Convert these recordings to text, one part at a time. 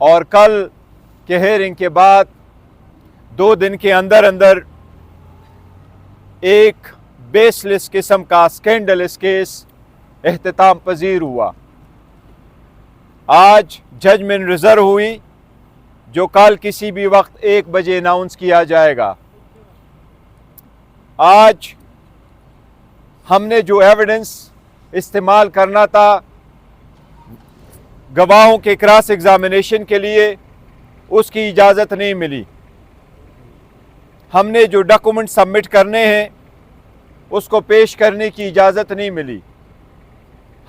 اور کل کے ہیئرنگ کے بعد 2 دن کے اندر اندر ایک بیس لیس قسم کا اسکینڈلس کیس اختتام پذیر ہوا۔ آج ججمنٹ ریزرو ہوئی جو کل کسی بھی وقت 1 بجے اناؤنس کیا جائے گا۔ آج ہم نے جو ایویڈنس استعمال کرنا تھا گواہوں کے کراس ایگزامینیشن کے لیے اس کی اجازت نہیں ملی۔ ہم نے جو ڈاکومنٹ سبمٹ کرنے ہیں اس کو پیش کرنے کی اجازت نہیں ملی۔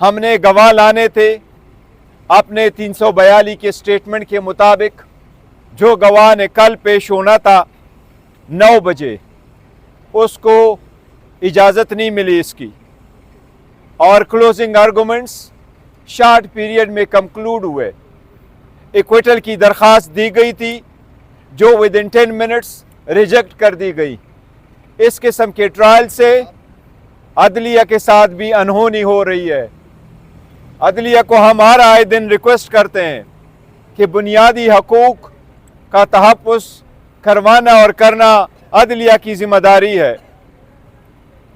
ہم نے گواہ لانے تھے اپنے 342 کے سٹیٹمنٹ کے مطابق، جو گواہ نے کل پیش ہونا تھا 9 بجے، اس کو اجازت نہیں ملی اس کی، اور کلوزنگ آرگومنٹس شارٹ پیریڈ میں کنکلوڈ ہوئے۔ ایکویٹل کی درخواست دی گئی تھی جو ودن 10 منٹس ریجیکٹ کر دی گئی۔ اس قسم کے ٹرائل سے عدلیہ کے ساتھ بھی انہونی ہو رہی ہے۔ عدلیہ کو ہم ہر آئے دن ریکویسٹ کرتے ہیں کہ بنیادی حقوق کا تحفظ کروانا اور کرنا عدلیہ کی ذمہ داری ہے۔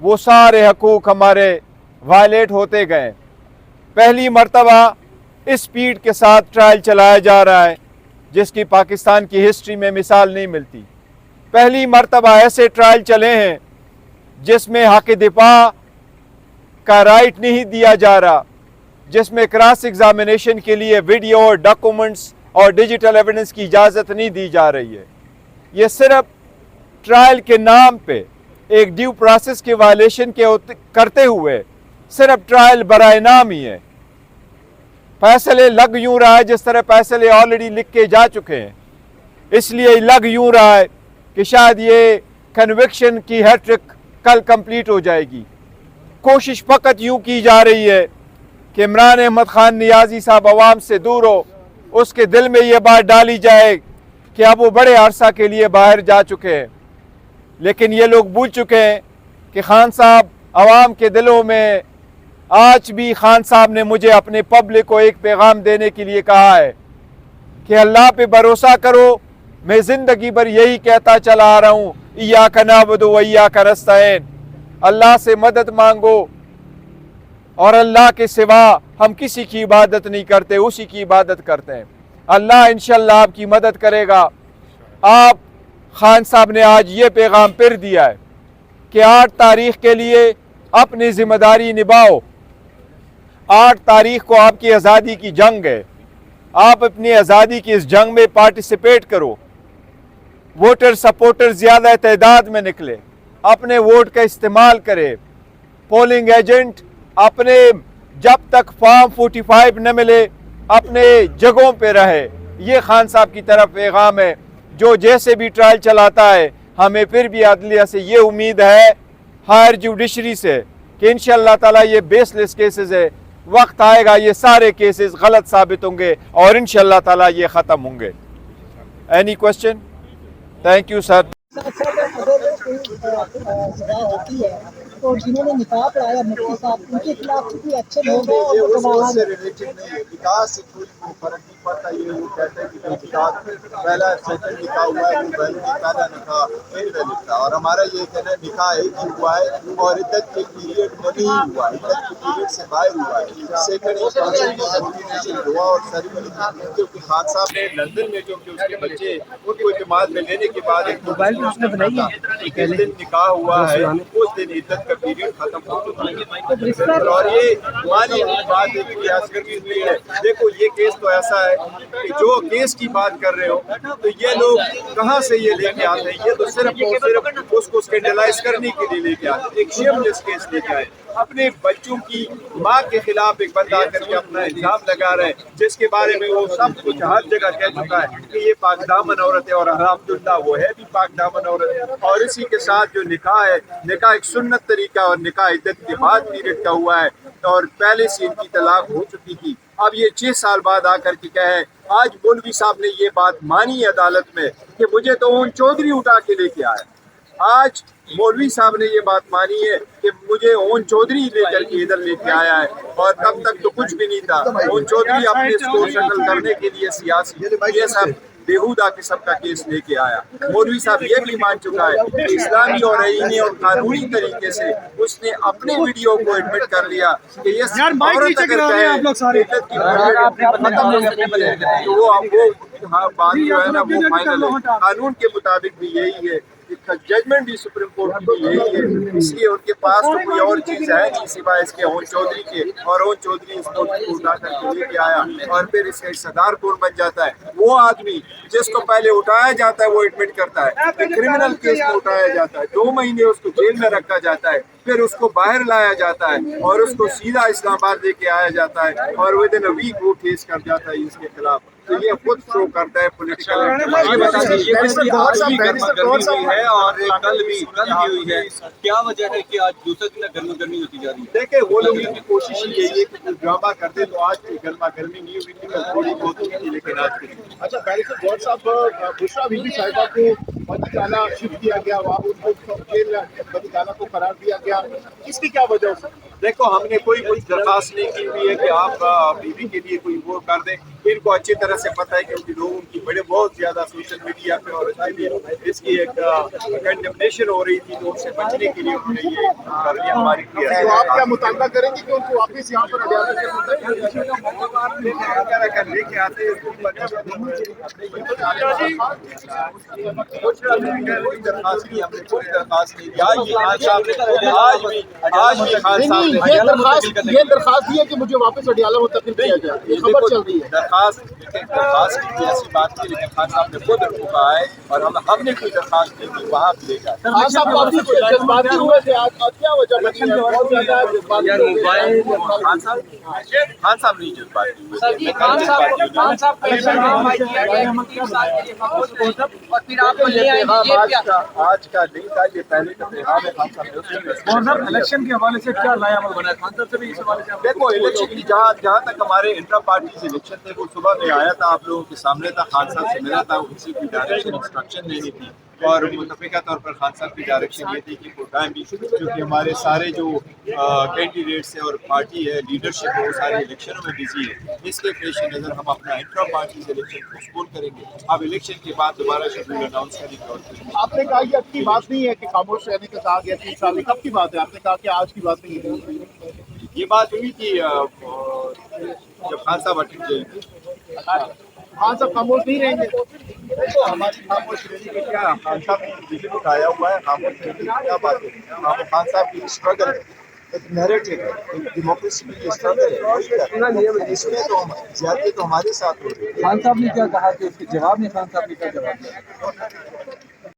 وہ سارے حقوق ہمارے وائلیٹ ہوتے گئے۔ پہلی مرتبہ اس سپیڈ کے ساتھ ٹرائل چلایا جا رہا ہے جس کی پاکستان کی ہسٹری میں مثال نہیں ملتی۔ پہلی مرتبہ ایسے ٹرائل چلے ہیں جس میں حق دفاع کا رائٹ نہیں دیا جا رہا، جس میں کراس ایگزامینیشن کے لیے ویڈیو اور ڈاکومنٹس اور ڈیجیٹل ایویڈنس کی اجازت نہیں دی جا رہی ہے۔ یہ صرف ٹرائل کے نام پہ ایک ڈیو پروسیس کے وائلیشن کے کرتے ہوئے صرف ٹرائل برائے نام ہی ہے۔ فیصلے لگ یوں رہا ہے جس طرح فیصلے آلریڈی لکھ کے جا چکے ہیں، اس لیے لگ یوں رہا ہے کہ شاید یہ کنوکشن کی ہیٹرک کل کمپلیٹ ہو جائے گی۔ کوشش فقط یوں کی جا رہی ہے کہ عمران احمد خان نیازی صاحب عوام سے دور ہو، اس کے دل میں یہ بات ڈالی جائے کہ اب وہ بڑے عرصہ کے لیے باہر جا چکے ہیں، لیکن یہ لوگ بھول چکے ہیں کہ خان صاحب عوام کے دلوں میں آج بھی خان صاحب نے مجھے اپنے پبلک کو ایک پیغام دینے کے لیے کہا ہے کہ اللہ پہ بھروسہ کرو۔ میں زندگی بھر یہی کہتا چلا آ رہا ہوں، ایاک نعبد و ایاک نستعین، اللہ سے مدد مانگو، اور اللہ کے سوا ہم کسی کی عبادت نہیں کرتے، اسی کی عبادت کرتے ہیں۔ اللہ انشاءاللہ آپ کی مدد کرے گا۔ آپ خان صاحب نے آج یہ پیغام پھر دیا ہے کہ 8 تاریخ کے لیے اپنی ذمہ داری نبھاؤ۔ 8 تاریخ کو آپ کی آزادی کی جنگ ہے، آپ اپنی آزادی کی اس جنگ میں پارٹیسپیٹ کرو۔ ووٹر سپورٹر زیادہ تعداد میں نکلے، اپنے ووٹ کا استعمال کرے۔ پولنگ ایجنٹ اپنے جب تک فارم 45 نہ ملے اپنے جگہوں پہ رہے۔ یہ خان صاحب کی طرف پیغام ہے۔ جو جیسے بھی ٹرائل چلاتا ہے، ہمیں پھر بھی عدلیہ سے یہ امید ہے، ہائر جوڈیشری سے، کہ انشاءاللہ تعالی یہ بیس لیس کیسز ہے، وقت آئے گا یہ سارے کیسز غلط ثابت ہوں گے اور انشاءاللہ تعالی یہ ختم ہوں گے۔ Any question? Thank you sir. ہوتی ہے تو جنہوں نے نکاح پڑھایا مفتی صاحب ان کے خلاف کوئی ایکشن ہوگا؟ اس سے ریلیٹڈ نہیں ہے، نکاح سے کوئی فرق نہیں پڑتا۔ یہ وہ کہتے ہیں کہ نکاح پہلا سیکنڈ نکاح ہوا ہے وہ ویلڈ، پہلا نکاح انویلڈ تھا، اور ہمارا یہ کہنا ہے نکاح ایک ہی ہوا ہے اور عدت کے پیریڈ میں نہیں ہوا ہے، عدت کے پیریڈ سے باہر ہوا ہے۔ سیکنڈ انفارمیشن دعا اور سیریمنی کیونکہ خان صاحب نے لندن میں جو کہ اس کے بچے ان کو اعتماد میں لینے کے بعد ایک جس دن نکاح ہوا ہے اس دن عدت کا پیریڈ ختم ہو چکا ہے، اور یہ مانی کی بات ہے کہ عسکر کی ہے۔ دیکھو یہ کیس تو ایسا ہے کہ جو کیس کی بات کر رہے ہو تو یہ لوگ کہاں سے یہ لے کے آتے ہیں؟ یہ تو صرف اس کو اسکینڈلائز کرنے کے لیے لے کے آتے ہیں، ایک شیم لیس کیس لے کے آئے۔ اپنے بچوں کی ماں کے خلاف ایک بندہ کر کے اپنا الزام لگا رہے ہیں جس کے بارے میں وہ سب کچھ ہر جگہ کہہ چکا ہے کہ یہ پاک دامن عورت ہے، اور الحمدللہ وہ ہے بھی پاک دامن عورت ہے۔ اور اسی کے ساتھ جو نکاح ہے، نکاح ایک سنت طریقہ اور نکاح عدت کے بعد پیریڈ کا ہوا ہے، اور پہلے سے ان کی طلاق ہو چکی تھی۔ اب یہ 6 سال بعد آ کر کے کہے، آج مولوی صاحب نے یہ بات مانی عدالت میں کہ مجھے تو اون چودھری اٹھا کے لے کے آئے، آج مولوی صاحب نے یہ بات مانی ہے کہ مجھے اون چودھری لے کر کے ادھر لے کے آیا ہے، اور تب تک تو کچھ بھی نہیں تھا۔ اون چودھری اپنے اسکور شکل کرنے کے لیے سیاسی یہ سب بےہودہ قسم کا کیس لے کے آیا۔ مولوی صاحب یہ بھی مان چکا ہے کہ اسلامی اور آئینی اور قانونی طریقے سے اس نے اپنے ویڈیو کو ایڈمٹ کر لیا کہ یہ عورت اگر کہے عدت کی ختم ہو سکتی ہے تو وہ بات جو ہے نا وہ فائنل ہے۔ قانون کے مطابق بھی یہی ہے، ججمنٹ بھی سپریم کورٹ کی بھی یہی ہے، اس لیے ان کے پاس تو کوئی اور چیز ہے نہیں سوائے اس کے اون چودھری کے، اور اون چودھری اس کو اٹھا کر کے لے کے آیا، اور پھر اس کا صدار کون بن جاتا ہے؟ وہ آدمی جس کو پہلے اٹھایا جاتا ہے وہ ایڈمٹ کرتا ہے، کرمنل کیس میں اٹھایا جاتا ہے، 2 مہینے اس کو جیل میں رکھا جاتا ہے، پھر اس کو باہر لایا جاتا ہے اور اس کو سیدھا اسلام آباد لے کے آیا جاتا ہے، اور ود ان اے ویک وہ کیس کر جاتا ہے اس کے خلاف۔ تو یہ خود شو کرتا ہے پولیٹیکل ہے اور کل بھی ہوئی ہے، کیا وجہ ہے کہ آج دوسرے دن گرمی ہوتی جا رہی ہے؟ دیکھیں وہ لوگ کی کوشش یہی ہے کہ کچھ ڈرامہ کرتے تو آج کوئی گرما گرمی نہیں ہوئی تھی، کل تھوڑی بہت ہوئی تھی، لیکن آج کی اچھا بیرسٹر جارج صاحب، بشرا بی بی صاحبہ کو بندیخانہ شفٹ کیا گیا، وہاں ان کو جیل بندیخانہ کو قرار دیا گیا، اس کی کیا وجہ ہے؟ دیکھو ہم نے کوئی درخواست نہیں کی ہوئی ہے کہ آپ بیوی کے لیے کوئی وہ کر دیں، ان کو اچھی طرح سے پتہ ہے کہ ان لوگوں کی بہت زیادہ سوشل میڈیا پہ اور اس کی ایک کنڈمنیشن ہو رہی تھی، تو اس سے بچنے کے لیے انہوں نے یہ کر لیا ہماری۔ تو آپ کیا مطالبہ کریں گے کہ ان کو واپس یہاں پر لے کے آتے کوئی درخواست نہیں، ہم نے کوئی درخواست نہیں دی۔ آج بھی خان صاحب نے یہ درخواست دی ہے کہ مجھے واپس اڈیالہ منتقل کیا جائے، یہ خبر چل رہی ہے۔ درخواست کی ایسی بات نہیں، لیکن خان صاحب نے خود ان کو کہا ہے، اور ہم نے کوئی درخواست نہیں کی، وہاں بھی لے جاتے۔ خان صاحب کافی جذباتی ہوئے تھے، آج کیا وجہ بنی ہے؟ بہت زیادہ جذباتی خان صاحب نہیں جذباتی ہوئے، آج کا نہیں تھا، یہ پہلے کا پیغام ہے خان صاحب نے۔ الیکشن کے حوالے سے کیا نیا عمل بنا ہے خان صاحب سے بھی اس حوالے سے؟ دیکھو الیکشن کی جہاں تک ہمارے انٹرا پارٹی الیکشن تھے وہ صبح میں آیا تھا، آپ لوگوں کے سامنے تھا، خان صاحب سے ملا تھا، ان سے کوئی ڈائریکشن انسٹرکشن لینی تھی، اور متفقہ طور پر خان صاحب کی ڈائریکشن یہ تھی کہ پروگرام بھی کیونکہ ہمارے سارے جو کینڈیڈیٹس ہیں اور پارٹی ہے لیڈرشپ ہے وہ سارے الیکشنوں میں بزی ہے، اس کے پیش نظر ہم اپنا انٹرا پارٹی الیکشن پوسٹپون کریں گے، اب الیکشن کے بعد دوبارہ شیڈول اناؤنس کریں گے۔ آپ نے کہا یہ اب کی بات نہیں ہے کہ خاموش رہنے کا کہا گیا 3 سال میں، کب کی بات ہے؟ آپ نے کہا کہ آج کی بات نہیں ہے۔ یہ بات ہوئی تھی جب خان صاحب اٹک جائیں گے۔ خان صاحب خاموش نہیں رہیں گے؟ دیکھو ہماری خاموش رہنے کی کیا، خان صاحب نے ڈیزل اٹھایا ہوا ہے، خاموش رہنے کی کیا بات ہے؟ خان صاحب کی اسٹرگل ہے، ایک نیریٹو ہے، ایک ڈیموکریسی کی اسٹرگل ہے، اس میں تو زیادتی تو ہمارے ساتھ ہو رہی ہے۔ خان صاحب نے کیا کہا کہ اس کے جواب میں خان صاحب نے کیا جواب دیا؟